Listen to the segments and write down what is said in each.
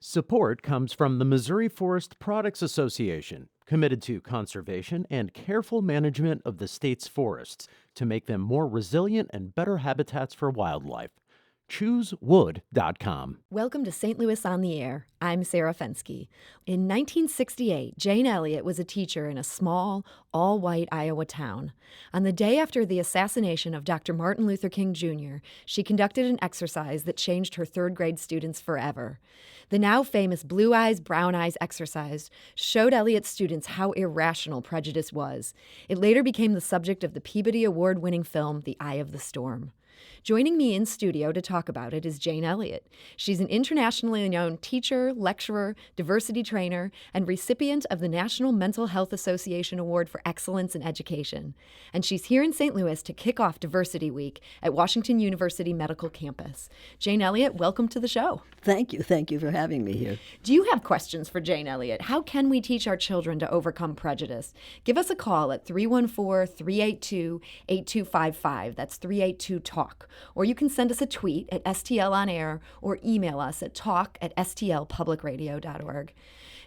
Support comes from the Missouri Forest Products Association, committed to conservation and careful management of the state's forests to make them more resilient and better habitats for wildlife. ChooseWood.com. Welcome to St. Louis on the Air. I'm Sarah Fenske. In 1968, Jane Elliott was a teacher in a small, all-white Iowa town. On the day after the assassination of Dr. Martin Luther King Jr., she conducted an exercise that changed her third-grade students forever. The now famous Blue Eyes, Brown Eyes exercise showed Elliott's students how irrational prejudice was. It later became the subject of the Peabody Award-winning film The Eye of the Storm. Joining me in studio to talk about it is Jane Elliott. She's an internationally known teacher, lecturer, diversity trainer, and recipient of the National Mental Health Association Award for Excellence in Education. And she's here in St. Louis to kick off Diversity Week at Washington University Medical Campus. Jane Elliott, welcome to the show. Thank you. Thank you for having me here. Do you have questions for Jane Elliott? How can we teach our children to overcome prejudice? Give us a call at 314-382-8255. That's 382-TALK. Or you can send us a tweet at STL On Air or email us at talk@stlpublicradio.org.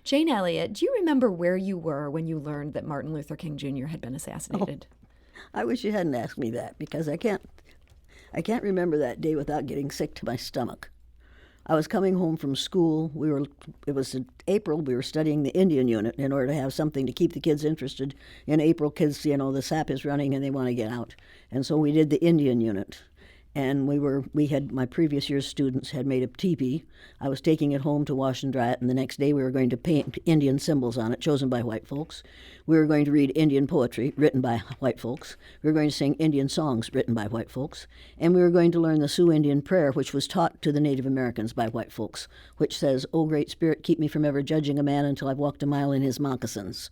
Jane Elliott, do you remember where you were when you learned that Martin Luther King Jr. had been assassinated? I wish you hadn't asked me that because I can't remember that day without getting sick to my stomach. I was coming home from school. It was in April. We were studying the Indian unit in order to have something to keep the kids interested. In April, kids, the sap is running and they want to get out. And so we did the Indian unit. And my previous year's students had made a teepee. I was taking it home to wash and dry it, and the next day we were going to paint Indian symbols on it, chosen by white folks. We were going to read Indian poetry, written by white folks. We were going to sing Indian songs, written by white folks. And we were going to learn the Sioux Indian prayer, which was taught to the Native Americans by white folks, which says, "O Great Spirit, keep me from ever judging a man until I've walked a mile in his moccasins."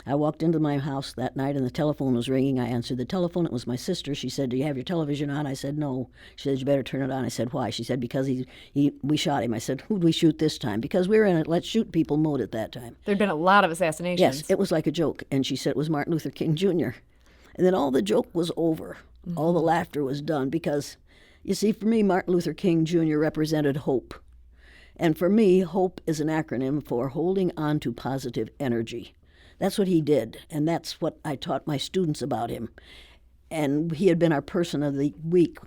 I walked into my house that night and the telephone was ringing. I answered the telephone. It was my sister. She said, "Do you have your television on?" I said, "No." She said, "You better turn it on." I said, "Why?" She said, "Because we shot him." I said, "Who'd we shoot this time?" Because we were in a let's shoot people mode at that time. There'd been a lot of assassinations. Yes, it was like a joke. And she said it was Martin Luther King Jr. And then all the joke was over. Mm-hmm. All the laughter was done because, you see, for me, Martin Luther King Jr. represented hope. And for me, hope is an acronym for holding on to positive energy. That's what he did, and that's what I taught my students about him. And he had been our person of the week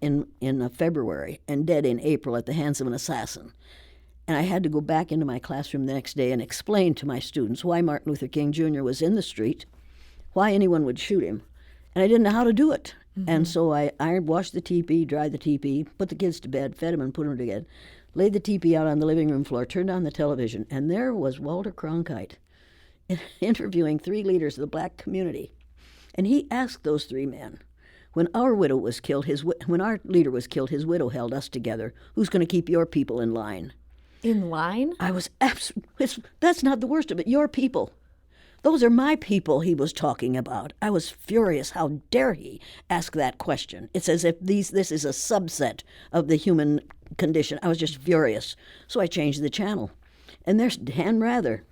in February and dead in April at the hands of an assassin. And I had to go back into my classroom the next day and explain to my students why Martin Luther King Jr. was in the street, why anyone would shoot him, and I didn't know how to do it. Mm-hmm. And so I washed the teepee, dried the teepee, put the kids to bed, fed them and put them to bed, laid the teepee out on the living room floor, turned on the television, and there was Walter Cronkite interviewing 3 leaders of the black community. And he asked those 3 men, when our leader was killed, his widow held us together. Who's going to keep your people in line? In line? I was that's not the worst of it. Your people. Those are my people he was talking about. I was furious. How dare he ask that question? It's as if this is a subset of the human condition. I was just furious. So I changed the channel. And there's Dan Rather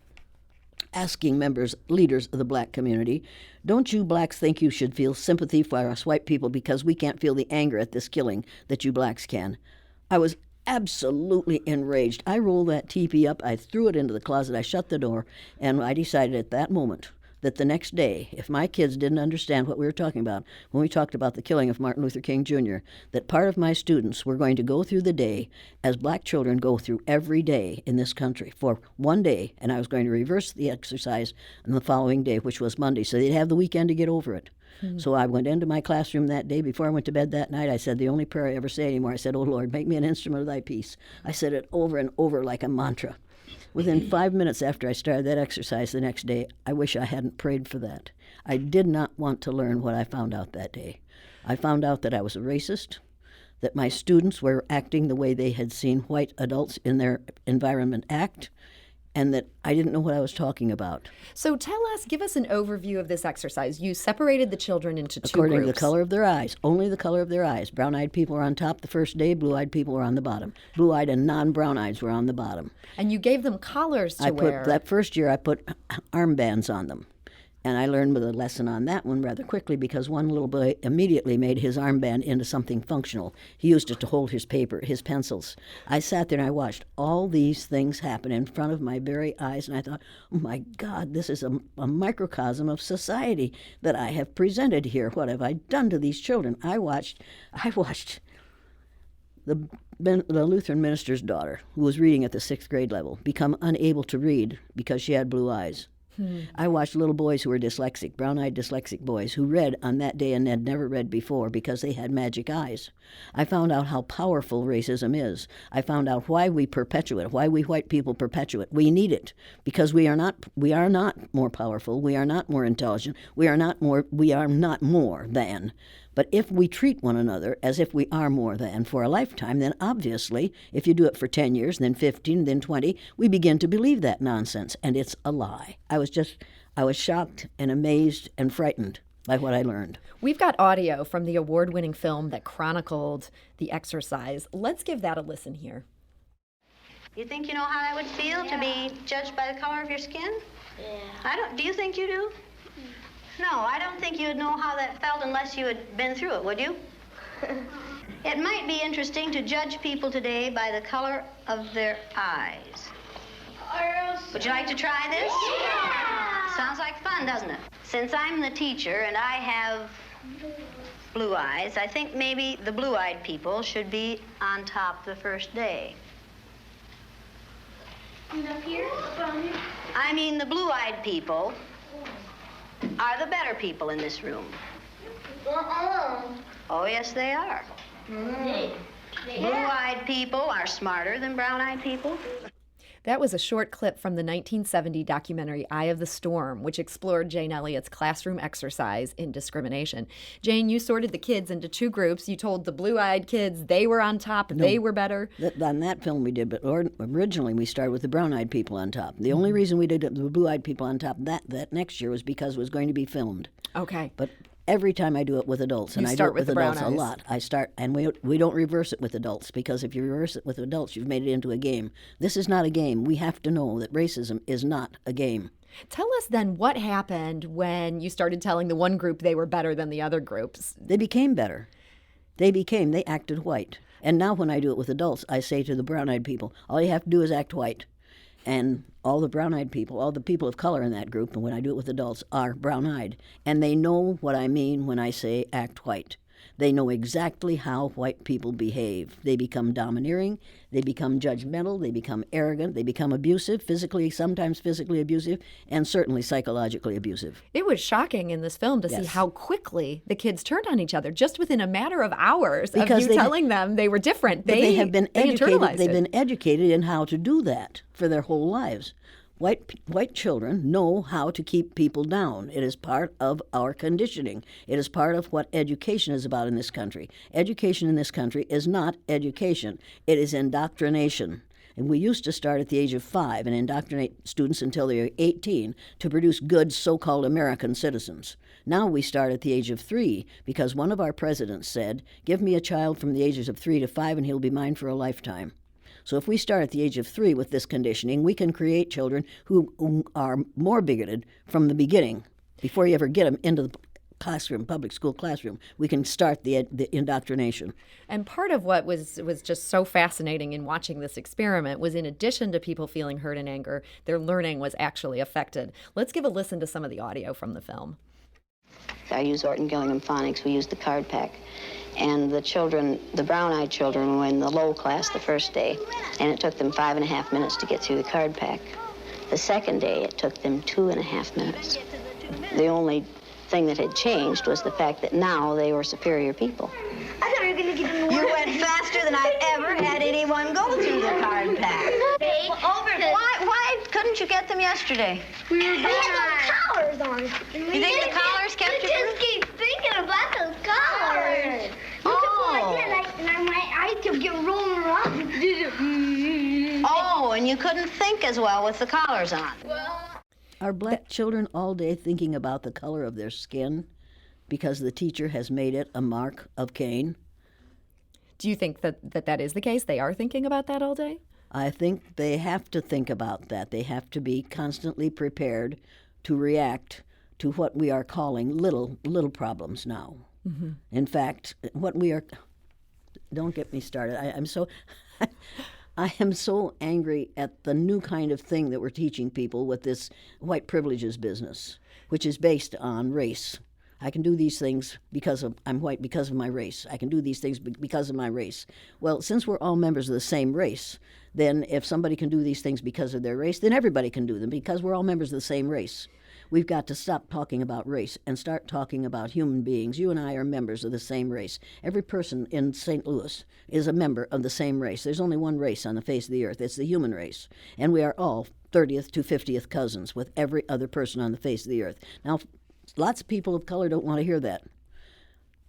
asking leaders of the black community, "Don't you blacks think you should feel sympathy for us white people because we can't feel the anger at this killing that you blacks can?" I was absolutely enraged. I rolled that teepee up, I threw it into the closet, I shut the door, and I decided at that moment that the next day, if my kids didn't understand what we were talking about when we talked about the killing of Martin Luther King Jr., that part of my students were going to go through the day as black children go through every day in this country for one day, and I was going to reverse the exercise on the following day, which was Monday, so they'd have the weekend to get over it. Mm-hmm. So I went into my classroom that day. Before I went to bed that night, I said the only prayer I ever say anymore. I said, "Oh, Lord, make me an instrument of thy peace." I said it over and over like a mantra. Within 5 minutes after I started that exercise the next day, I wish I hadn't prayed for that. I did not want to learn what I found out that day. I found out that I was a racist, that my students were acting the way they had seen white adults in their environment act, and that I didn't know what I was talking about. So give us an overview of this exercise. You separated the children into 2 groups. According to the color of their eyes, only the color of their eyes. Brown-eyed people were on top the first day, blue-eyed people were on the bottom. Blue-eyed and non-brown eyes were on the bottom. And you gave them collars to wear. That first year I put armbands on them. And I learned the lesson on that one rather quickly because one little boy immediately made his armband into something functional. He used it to hold his paper, his pencils. I sat there and I watched all these things happen in front of my very eyes, and I thought, oh my God, this is a microcosm of society that I have presented here. What have I done to these children? I watched the Lutheran minister's daughter, who was reading at the 6th grade level, become unable to read because she had blue eyes. I watched little boys who were dyslexic, brown-eyed dyslexic boys, who read on that day and had never read before because they had magic eyes. I found out how powerful racism is. I found out why we perpetuate, why we white people perpetuate. We need it because we are not more powerful. We are not more intelligent. We are not more than. But if we treat one another as if we are more than for a lifetime, then obviously, if you do it for 10 years, then 15, then 20, we begin to believe that nonsense, and it's a lie. I was shocked and amazed and frightened by what I learned. We've got audio from the award-winning film that chronicled the exercise. Let's give that a listen here. You think you know how that would feel to be judged by the color of your skin? Yeah. Do you think you do? No, I don't think you'd know how that felt unless you had been through it, would you? It might be interesting to judge people today by the color of their eyes. Would you like to try this? Yeah! Sounds like fun, doesn't it? Since I'm the teacher and I have blue eyes, I think maybe the blue-eyed people should be on top the first day. And up here? I mean, the blue-eyed people are the better people in this room. Oh, yes, they are. Blue-eyed people are smarter than brown-eyed people. That was a short clip from the 1970 documentary Eye of the Storm, which explored Jane Elliott's classroom exercise in discrimination. Jane, you sorted the kids into two groups. You told the blue-eyed kids they were on top, they were better. On that film we did, but originally we started with the brown-eyed people on top. The only reason we did the blue-eyed people on top that next year was because it was going to be filmed. Okay. But every time I do it with adults, and You I do start it with with the brown adults a eyes. lot, I start, and we don't reverse it with adults, because if you reverse it with adults, you've made it into a game. This is not a game. We have to know that racism is not a game. Tell us then what happened when you started telling the one group they were better than the other groups. They became better. They acted white. And now when I do it with adults, I say to the brown-eyed people, all you have to do is act white. And all the brown-eyed people, all the people of color in that group, and when I do it with adults, are brown-eyed. And they know what I mean when I say act white. They know exactly how white people behave. They become domineering, they become judgmental, they become arrogant, they become abusive, sometimes physically abusive, and certainly psychologically abusive. It was shocking in this film to see Yes. how quickly the kids turned on each other, just within a matter of hours Because of you telling them they were different. But they have been educated. internalized They've it. been educated in how to do that for their whole lives. White children know how to keep people down. It is part of our conditioning. It is part of what education is about in this country. Education in this country is not education. It is indoctrination. And we used to start at the age of 5 and indoctrinate students until they were 18 to produce good so-called American citizens. Now we start at the age of 3 because one of our presidents said, give me a child from the ages of 3 to 5 and he'll be mine for a lifetime. So if we start at the age of 3 with this conditioning, we can create children who are more bigoted from the beginning. Before you ever get them into the classroom, public school classroom, we can start the indoctrination. And part of what was just so fascinating in watching this experiment was, in addition to people feeling hurt and anger, their learning was actually affected. Let's give a listen to some of the audio from the film. I use Orton Gillingham phonics. We use the card pack. And the children, the brown-eyed children, were in the low class the first day, and it took them 5.5 minutes to get through the card pack. The second day, it took them 2.5 minutes. The only thing that had changed was the fact that now they were superior people. I thought we were going to get in the You went faster than I've ever had anyone go through the card pack. Why couldn't you get them yesterday? We had those collars on. You think the collars kept you? I just keep thinking about those collars. Oh. And I kept getting rolling around. Oh, and you couldn't think as well with the collars on. Are black children all day thinking about the color of their skin because the teacher has made it a mark of Cain? Do you think that is the case? They are thinking about that all day? I think they have to think about that. They have to be constantly prepared to react to what we are calling little problems now. Mm-hmm. In fact, what we are, don't get me started. I am so angry at the new kind of thing that we're teaching people with this white privileges business, which is based on race. I can do these things because I'm white because of my race. I can do these things because of my race. Well, since we're all members of the same race, then if somebody can do these things because of their race, then everybody can do them because we're all members of the same race. We've got to stop talking about race and start talking about human beings. You and I are members of the same race. Every person in St. Louis is a member of the same race. There's only one race on the face of the earth. It's the human race. And we are all 30th to 50th cousins with every other person on the face of the earth. Now, lots of people of color don't want to hear that.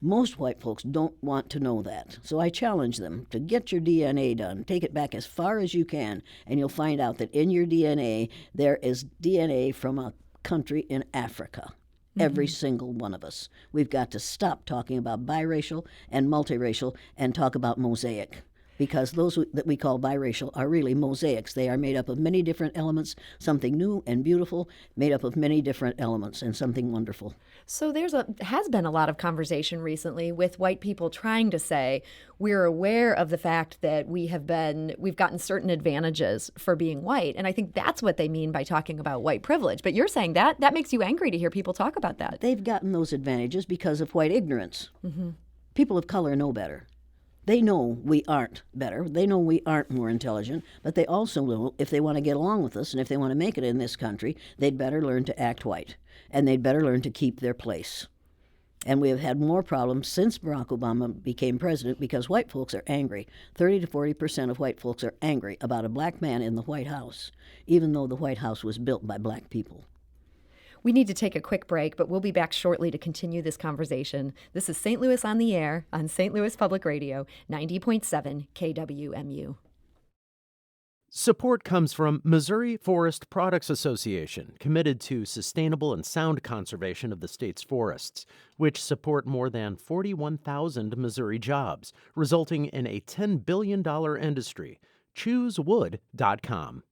Most white folks don't want to know that. So I challenge them to get your DNA done. Take it back as far as you can, and you'll find out that in your DNA, there is DNA from a country in Africa. Every single one of us. We've got to stop talking about biracial and multiracial and talk about mosaic, because those that we call biracial are really mosaics. They are made up of many different elements, something new and beautiful, made up of many different elements, and something wonderful. So has been a lot of conversation recently with white people trying to say we're aware of the fact that we've gotten certain advantages for being white. And I think that's what they mean by talking about white privilege. But you're saying that makes you angry to hear people talk about that. They've gotten those advantages because of white ignorance. Mm-hmm. People of color know better. They know we aren't better. They know we aren't more intelligent, but they also know if they want to get along with us and if they want to make it in this country, they'd better learn to act white, and they'd better learn to keep their place. And we have had more problems since Barack Obama became president because white folks are angry. 30 to 40% of white folks are angry about a black man in the White House, even though the White House was built by black people. We need to take a quick break, but we'll be back shortly to continue this conversation. This is St. Louis on the Air on St. Louis Public Radio, 90.7 KWMU. Support comes from Missouri Forest Products Association, committed to sustainable and sound conservation of the state's forests, which support more than 41,000 Missouri jobs, resulting in a $10 billion industry. ChooseWood.com.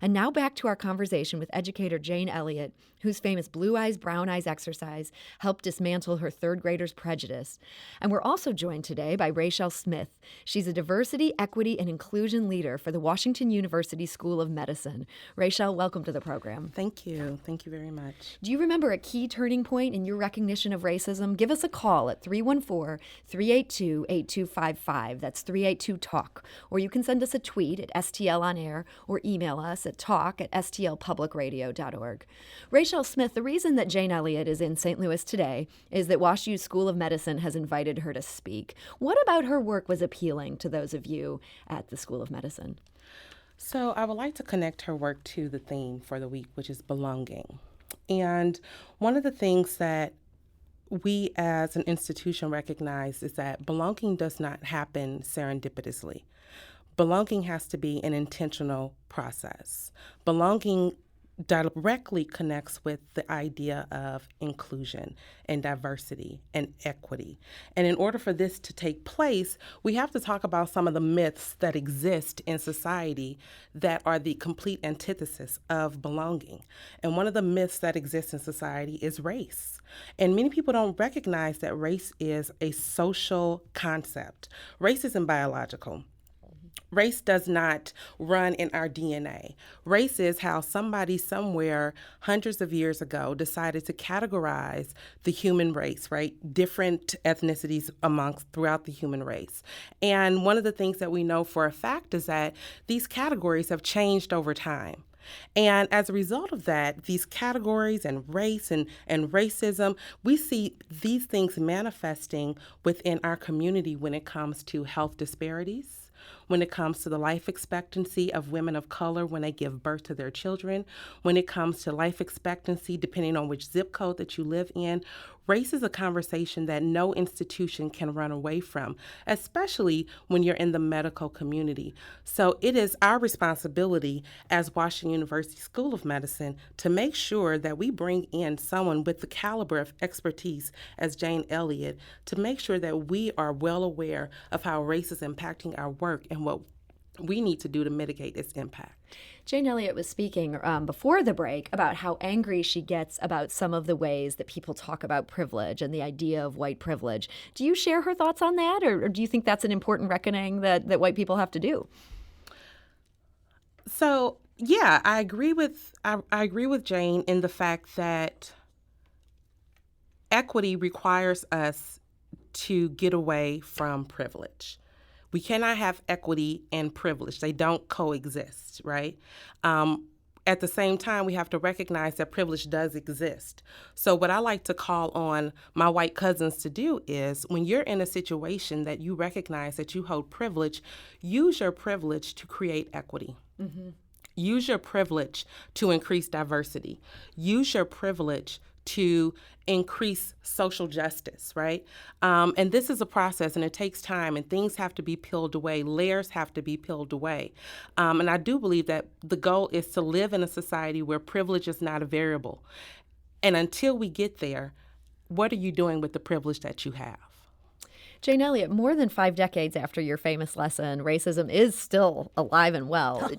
And now back to our conversation with educator Jane Elliott, whose famous Blue Eyes, Brown Eyes exercise helped dismantle her third graders' prejudice. And we're also joined today by Rachelle Smith. She's a diversity, equity, and inclusion leader for the Washington University School of Medicine. Rachelle, welcome to the program. Thank you. Thank you very much. Do you remember a key turning point in your recognition of racism? Give us a call at 314-382-8255. That's 382-TALK. Or you can send us a tweet at STL On Air or email us at talk@stlpublicradio.org. Rachelle Smith, the reason that Jane Elliott is in St. Louis today is that WashU School of Medicine has invited her to speak. What about her work was appealing to those of you at the School of Medicine? So I would like to connect her work to the theme for the week, which is belonging. And one of the things that we as an institution recognize is that belonging does not happen serendipitously. Belonging has to be an intentional process. Belonging directly connects with the idea of inclusion and diversity and equity. And in order for this to take place, we have to talk about some of the myths that exist in society that are the complete antithesis of belonging. And one of the myths that exists in society is race. And many people don't recognize that race is a social concept. Race isn't biological. Race does not run in our DNA. Race is how somebody somewhere hundreds of years ago decided to categorize the human race, right? Different ethnicities throughout the human race. And one of the things that we know for a fact is that these categories have changed over time. And as a result of that, these categories and race and racism, we see these things manifesting within our community when it comes to health disparities, when it comes to the life expectancy of women of color when they give birth to their children, when it comes to life expectancy, depending on which zip code that you live in. Race is a conversation that no institution can run away from, especially when you're in the medical community. So it is our responsibility as Washington University School of Medicine to make sure that we bring in someone with the caliber of expertise as Jane Elliott to make sure that we are well aware of how race is impacting our work and what we need to do to mitigate its impact. Jane Elliott was speaking before the break about how angry she gets about some of the ways that people talk about privilege and the idea of white privilege. Do you share her thoughts on that, or do you think that's an important reckoning that white people have to do? So, yeah, I agree with Jane in the fact that equity requires us to get away from privilege. We cannot have equity and privilege. They don't coexist, right? At the same time, we have to recognize that privilege does exist. So what I like to call on my white cousins to do is, when you're in a situation that you recognize that you hold privilege, use your privilege to create equity. Mm-hmm. Use your privilege to increase diversity. Use your privilege to increase social justice, right? And this is a process, and it takes time, and things have to be peeled away. Layers have to be peeled away. And I do believe that the goal is to live in a society where privilege is not a variable. And until we get there, what are you doing with the privilege that you have? Jane Elliott, more than 5 decades after your famous lesson, racism is still alive and well.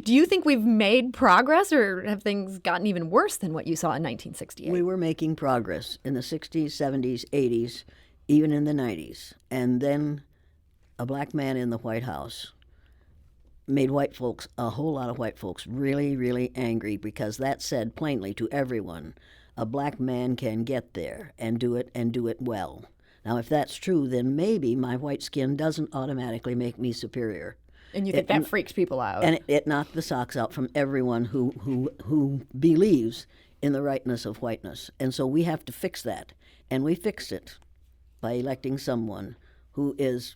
Do you think we've made progress, or have things gotten even worse than what you saw in 1968? We were making progress in the 60s, 70s, 80s, even in the 90s. And then a black man in the White House made white folks, a whole lot of white folks, really, really angry, because that said plainly to everyone, a black man can get there and do it well. Now, if that's true, then maybe my white skin doesn't automatically make me superior. And you think that freaks people out? And it knocked the socks out from everyone who believes in the rightness of whiteness. And so we have to fix that. And we fixed it by electing someone who is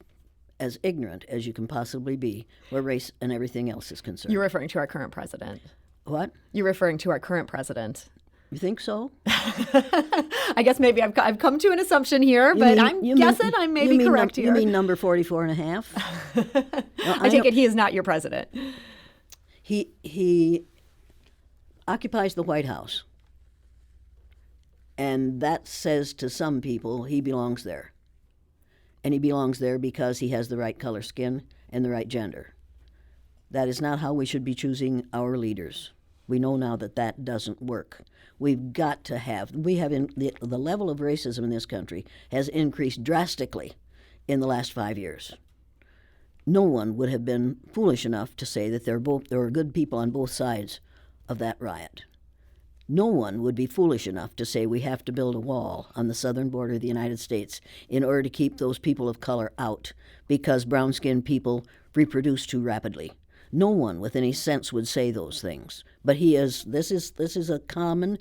as ignorant as you can possibly be where race and everything else is concerned. You're referring to our current president. What? You're referring to our current president. You think so? I guess maybe I've come to an assumption here, but I'm guessing I may be correct here. You mean number 44 and a half? No, I take it he is not your president. He occupies the White House, and that says to some people he belongs there. And he belongs there because he has the right color skin and the right gender. That is not how we should be choosing our leaders. We know now that that doesn't work. We've got to have, the level of racism in this country has increased drastically in the last 5 years. No one would have been foolish enough to say that there were good people on both sides of that riot. No one would be foolish enough to say we have to build a wall on the southern border of the United States in order to keep those people of color out because brown-skinned people reproduce too rapidly. No one with any sense would say those things. But this is a common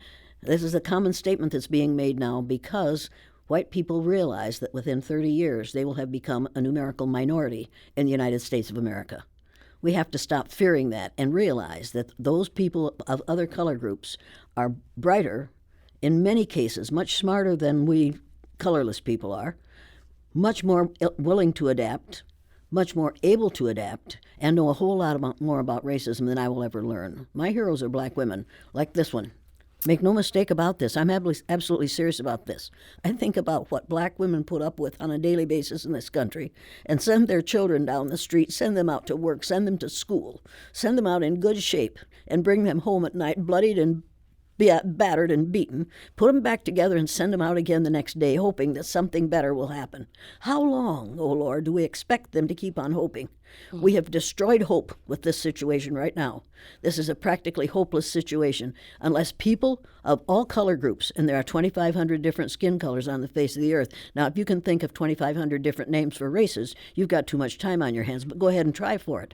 statement that's being made now because white people realize that within 30 years they will have become a numerical minority in the United States of America. We have to stop fearing that and realize that those people of other color groups are brighter, in many cases much smarter than we colorless people are, much more willing to adapt, much more able to adapt, and know a whole lot more about racism than I will ever learn. My heroes are black women, like this one. Make no mistake about this. I'm absolutely serious about this. I think about what black women put up with on a daily basis in this country and send their children down the street, send them out to work, send them to school, send them out in good shape, and bring them home at night bloodied and battered and beaten, put them back together and send them out again the next day, hoping that something better will happen. How long, oh Lord, do we expect them to keep on hoping? We have destroyed hope with this situation right now. This is a practically hopeless situation unless people of all color groups, and there are 2,500 different skin colors on the face of the earth. Now, if you can think of 2,500 different names for races, you've got too much time on your hands, but go ahead and try for it.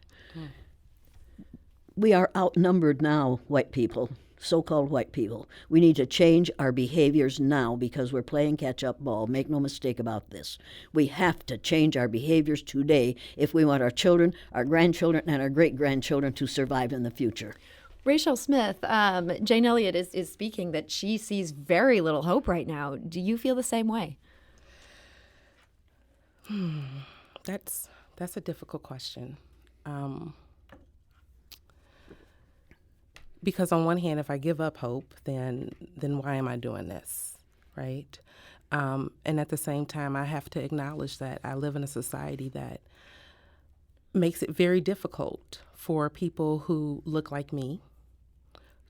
We are outnumbered now, white people. So-called white people. We need to change our behaviors now because we're playing catch-up ball. Make no mistake about this. We have to change our behaviors today if we want our children, our grandchildren, and our great-grandchildren to survive in the future. Rachel Smith, Jane Elliott is speaking that she sees very little hope right now. Do you feel the same way? That's a difficult question. Because on one hand, if I give up hope, then why am I doing this, right? And at the same time, I have to acknowledge that I live in a society that makes it very difficult for people who look like me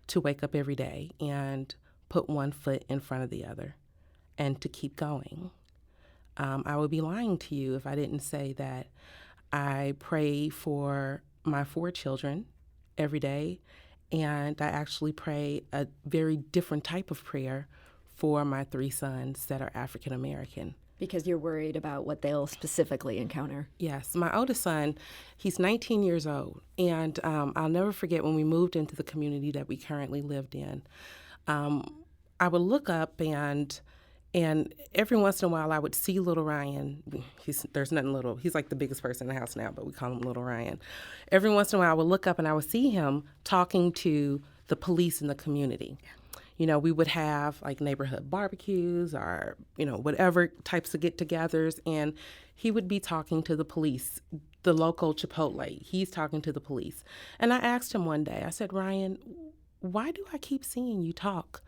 to wake up every day and put one foot in front of the other and to keep going. I would be lying to you if I didn't say that I pray for my 4 children every day, and I actually pray a very different type of prayer for my 3 sons that are African American. Because you're worried about what they'll specifically encounter. Yes. My oldest son, he's 19 years old, and I'll never forget when we moved into the community that we currently lived in. I would look up and every once in a while I would see little Ryan. There's nothing little. He's like the biggest person in the house now, but we call him little Ryan. Every once in a while I would look up and I would see him talking to the police in the community. We would have like neighborhood barbecues or, whatever types of get-togethers, and he would be talking to the police, the local Chipotle. He's talking to the police. And I asked him one day, I said, Ryan, why do I keep seeing you talk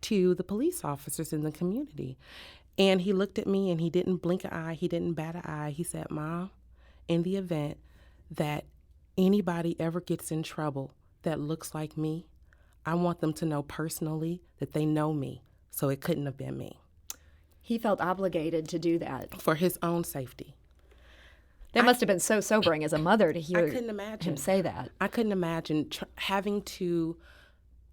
to the police officers in the community? And he looked at me and he didn't blink an eye. He didn't bat an eye. He said, Mom, in the event that anybody ever gets in trouble that looks like me, I want them to know personally that they know me, so it couldn't have been me. He felt obligated to do that. For his own safety. That must have been so sobering as a mother to hear him say that. I couldn't imagine having to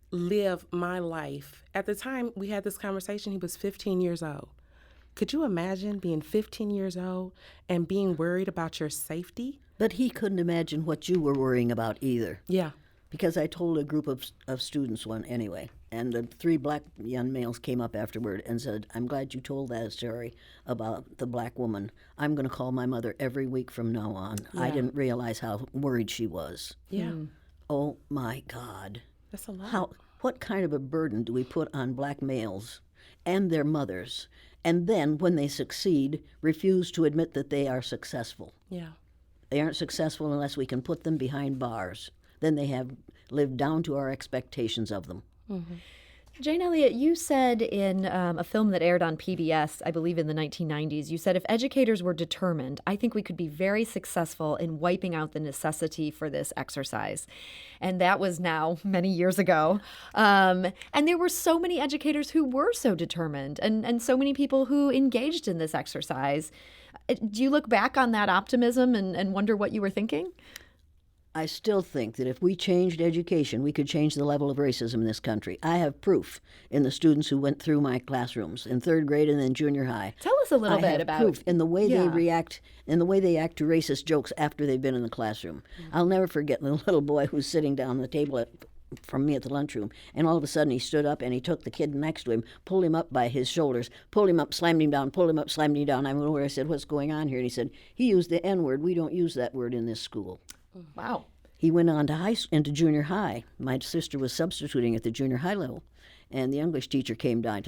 live my life. At the time we had this conversation, he was 15 years old. Could you imagine being 15 years old and being worried about your safety? But he couldn't imagine what you were worrying about either. Yeah. Because I told a group of students one anyway, and the 3 black young males came up afterward and said, I'm glad you told that story about the black woman. I'm going to call my mother every week from now on. Yeah. I didn't realize how worried she was. Yeah. Oh, my God. That's a lot. What kind of a burden do we put on black males and their mothers, and then, when they succeed, refuse to admit that they are successful? Yeah. They aren't successful unless we can put them behind bars. Then they have lived down to our expectations of them. Mm-hmm. Jane Elliott, you said in a film that aired on PBS, I believe in the 1990s, you said, if educators were determined, I think we could be very successful in wiping out the necessity for this exercise. And that was now many years ago. And there were so many educators who were so determined and so many people who engaged in this exercise. Do you look back on that optimism and wonder what you were thinking? I still think that if we changed education, we could change the level of racism in this country. I have proof in the students who went through my classrooms in 3rd grade and then junior high. Tell us a little bit about proof in the way they react, in the way they act to racist jokes after they've been in the classroom. I'll never forget the little boy who's sitting down the table from me at the lunchroom, and all of a sudden he stood up and he took the kid next to him, pulled him up by his shoulders, pulled him up, slammed him down, pulled him up, slammed him down. I went over, I said, what's going on here? And he said, he used the N-word. We don't use that word in this school. Wow. He went on to into junior high. My sister was substituting at the junior high level, and the English teacher came down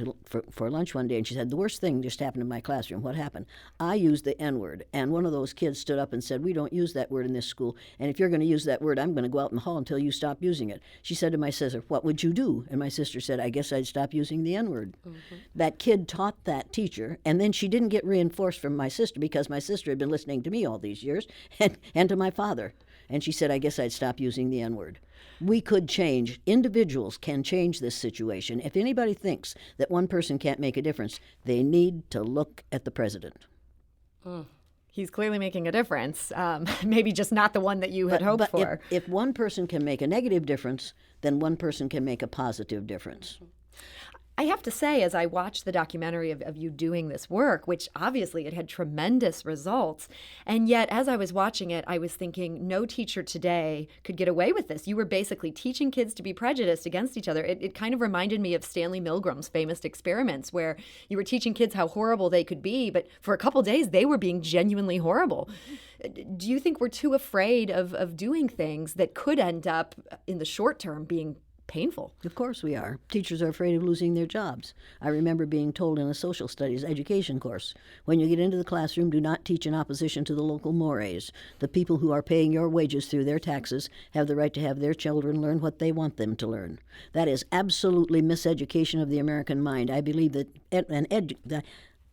for lunch one day, and she said, the worst thing just happened in my classroom. What happened? I used the N-word, and one of those kids stood up and said, we don't use that word in this school, and if you're going to use that word, I'm going to go out in the hall until you stop using it. She said to my sister, what would you do? And my sister said, I guess I'd stop using the N-word. Mm-hmm. That kid taught that teacher, and then she didn't get reinforced from my sister because my sister had been listening to me all these years and to my father. And she said, I guess I'd stop using the N-word. We could change. Individuals can change this situation. If anybody thinks that one person can't make a difference, they need to look at the president. He's clearly making a difference. Maybe just not the one that you had hoped for. If one person can make a negative difference, then one person can make a positive difference. I have to say, as I watched the documentary of you doing this work, which obviously it had tremendous results, and yet as I was watching it, I was thinking no teacher today could get away with this. You were basically teaching kids to be prejudiced against each other. It kind of reminded me of Stanley Milgram's famous experiments where you were teaching kids how horrible they could be, but for a couple days they were being genuinely horrible. Do you think we're too afraid of doing things that could end up in the short term being painful? Of course we are. Teachers are afraid of losing their jobs. I remember being told in a social studies education course, when you get into the classroom, do not teach in opposition to the local mores. The people who are paying your wages through their taxes have the right to have their children learn what they want them to learn. That is absolutely miseducation of the American mind. I believe that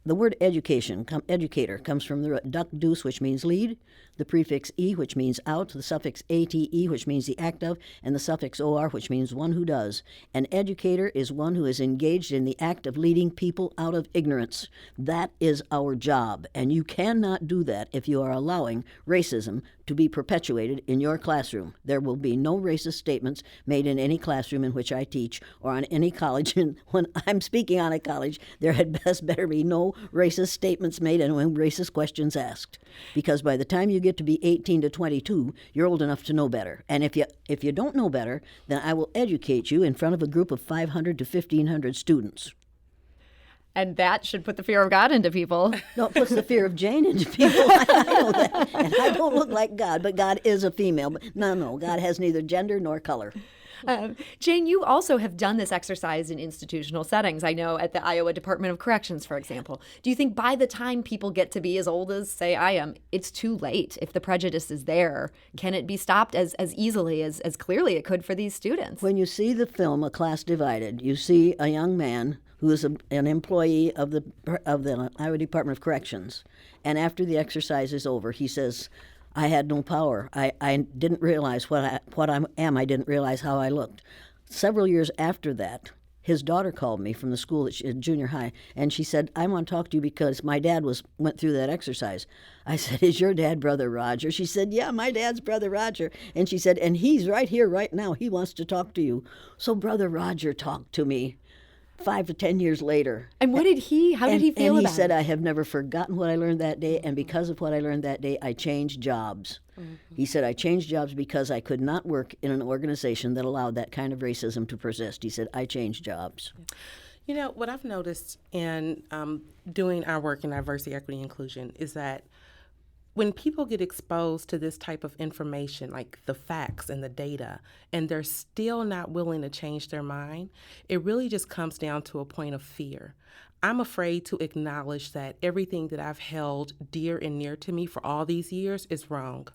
the word educator comes from the root duc dus, which means lead. the prefix E, which means out, the suffix ate, which means the act of, and the suffix or, which means one who does. An educator is one who is engaged in the act of leading people out of ignorance. That is our job, and you cannot do that if you are allowing racism to be perpetuated in your classroom. There will be no racist statements made in any classroom in which I teach or on any college. And when I'm speaking on a college, there had best better be no racist statements made and when racist questions asked. Because by the time you get to be 18 to 22, you're old enough to know better. And if you don't know better, then I will educate you in front of a group of 500 to 1,500 students. And that should put the fear of God into people. No, it puts the fear of Jane into people. I know that. And I don't look like God, but God is a female. But no, God has neither gender nor color. Jane, you also have done this exercise in institutional settings. I know at the Iowa Department of Corrections, for example. Do you think by the time people get to be as old as, say, I am, it's too late? If the prejudice is there, can it be stopped as easily, as clearly it could for these students? When you see the film A Class Divided, you see a young man who is an employee of the Iowa Department of Corrections. And after the exercise is over, he says, I had no power. I didn't realize what I am. I didn't realize how I looked. Several years after that, his daughter called me from the school at junior high, and she said, I want to talk to you because my dad went through that exercise. I said, is your dad Brother Roger? She said, yeah, my dad's Brother Roger. And she said, and he's right here right now. He wants to talk to you. So Brother Roger talked to me 5 to 10 years later. And how did he feel about it? And he said, I have never forgotten what I learned that day, and because of what I learned that day, I changed jobs. Mm-hmm. He said, I changed jobs because I could not work in an organization that allowed that kind of racism to persist. He said, I changed jobs. You know, what I've noticed in doing our work in diversity, equity, inclusion is that when people get exposed to this type of information, like the facts and the data, and they're still not willing to change their mind, it really just comes down to a point of fear. I'm afraid to acknowledge that everything that I've held dear and near to me for all these years is wrong.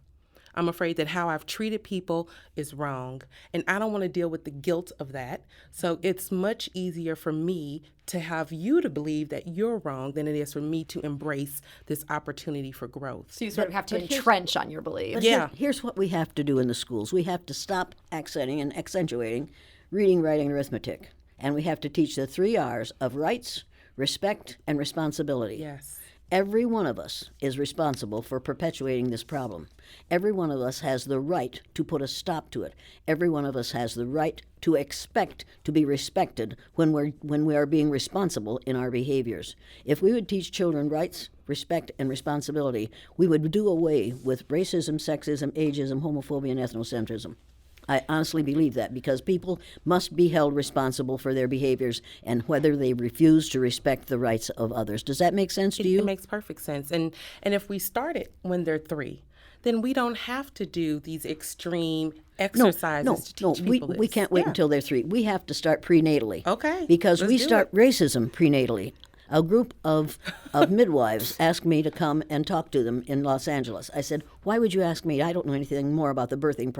I'm afraid that how I've treated people is wrong, and I don't want to deal with the guilt of that. So it's much easier for me to have you to believe that you're wrong than it is for me to embrace this opportunity for growth. So you sort of have to entrench on your beliefs. Yeah. Here's what we have to do in the schools. We have to stop accenting and accentuating reading, writing, and arithmetic. And we have to teach the 3 R's of rights, respect, and responsibility. Yes. Every one of us is responsible for perpetuating this problem. Every one of us has the right to put a stop to it. Every one of us has the right to expect to be respected when we are being responsible in our behaviors. If we would teach children rights, respect, and responsibility, we would do away with racism, sexism, ageism, homophobia, and ethnocentrism. I honestly believe that because people must be held responsible for their behaviors and whether they refuse to respect the rights of others. Does that make sense to you? It makes perfect sense. And if we start it when they're 3, then we don't have to do these extreme exercises to teach people this. We can't wait until they're 3. We have to start prenatally. Okay. Because we start racism prenatally. A group of midwives asked me to come and talk to them in Los Angeles. I said, why would you ask me? I don't know anything more about the birthing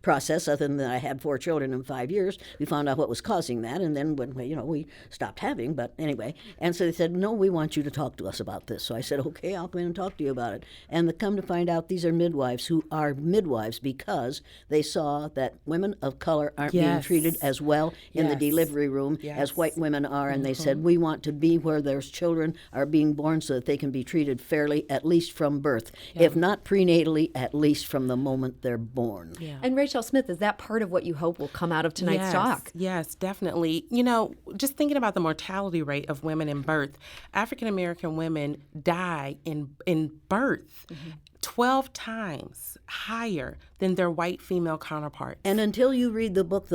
process other than that I had 4 children in 5 years. We found out what was causing that, and then when we stopped having, but anyway. And so they said, no, we want you to talk to us about this. So I said, okay, I'll come in and talk to you about it. And come to find out, these are midwives who are midwives because they saw that women of color aren't being treated as well in the delivery room as white women are, and they said, we want to be where those children are being born so that they can be treated fairly, at least from birth. If not prenatally, at least from the moment they're born. Yeah. And Rachel Smith, is that part of what you hope will come out of tonight's talk? Yes, definitely. You know, just thinking about the mortality rate of women in birth, African American women die in birth 12 times higher than their white female counterparts. And until you read the book,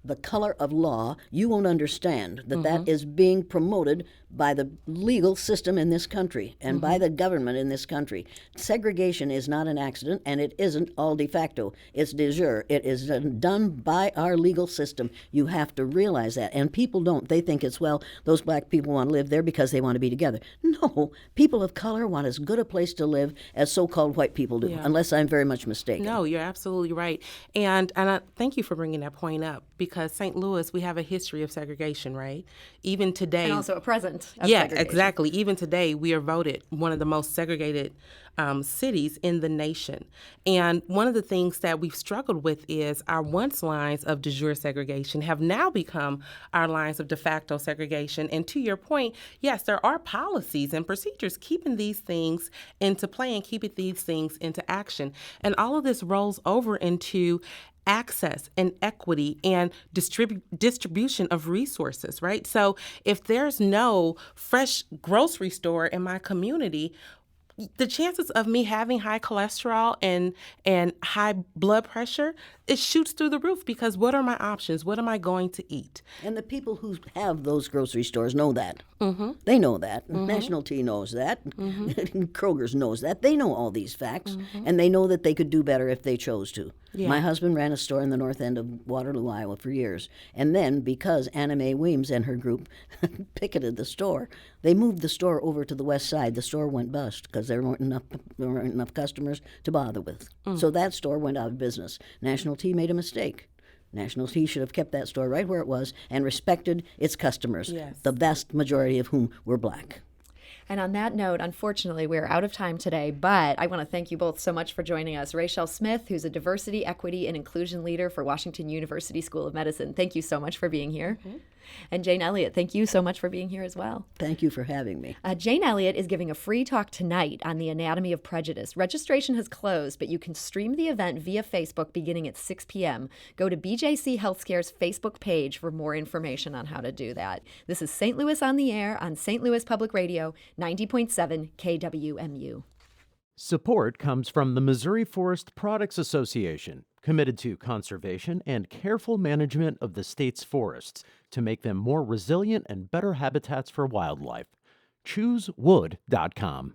The Color of Law, you won't understand that that is being promoted by the legal system in this country and by the government in this country. Segregation is not an accident, and it isn't all de facto. It's de jure. It is done by our legal system. You have to realize that. And people don't. They think it's, well, those black people want to live there because they want to be together. No, people of color want as good a place to live as so-called white people do, unless I'm very much mistaken. No, you're absolutely right. And I thank you for bringing that point up because because St. Louis, we have a history of segregation, right? Even today. And also a present of Yeah, segregation. exactly. Even today, we are voted one of the most segregated cities in the nation. And one of the things that we've struggled with is our once lines of de jure segregation have now become our lines of de facto segregation. And to your point, yes, there are policies and procedures keeping these things into play and keeping these things into action. And all of this rolls over into access and equity and distribution of resources, right? So if there's no fresh grocery store in my community, the chances of me having high cholesterol and high blood pressure, it shoots through the roof, because what are my options? What am I going to eat? And the people who have those grocery stores know that. They know that. National T knows that. Kroger's knows that. They know all these facts, and they know that they could do better if they chose to. Yeah. My husband ran a store in the north end of Waterloo, Iowa for years. And then, because Anna Mae Weems and her group picketed the store, they moved the store over to the west side. The store went bust because there weren't enough customers to bother with. So that store went out of business. National T made a mistake. National T should have kept that store right where it was and respected its customers, Yes. the vast majority of whom were black. And on that note, unfortunately, we're out of time today, but I want to thank you both so much for joining us. Rachelle Smith, who's a diversity, equity, and inclusion leader for Washington University School of Medicine, thank you so much for being here. And Jane Elliott, thank you so much for being here as well. Thank you for having me. Jane Elliott is giving a free talk tonight on the anatomy of prejudice. Registration has closed, but you can stream the event via Facebook beginning at 6 p.m. Go to BJC Healthcare's Facebook page for more information on how to do that. This is St. Louis on the Air on St. Louis Public Radio, 90.7 KWMU. Support comes from the Missouri Forest Products Association, committed to conservation and careful management of the state's forests to make them more resilient and better habitats for wildlife. ChooseWood.com.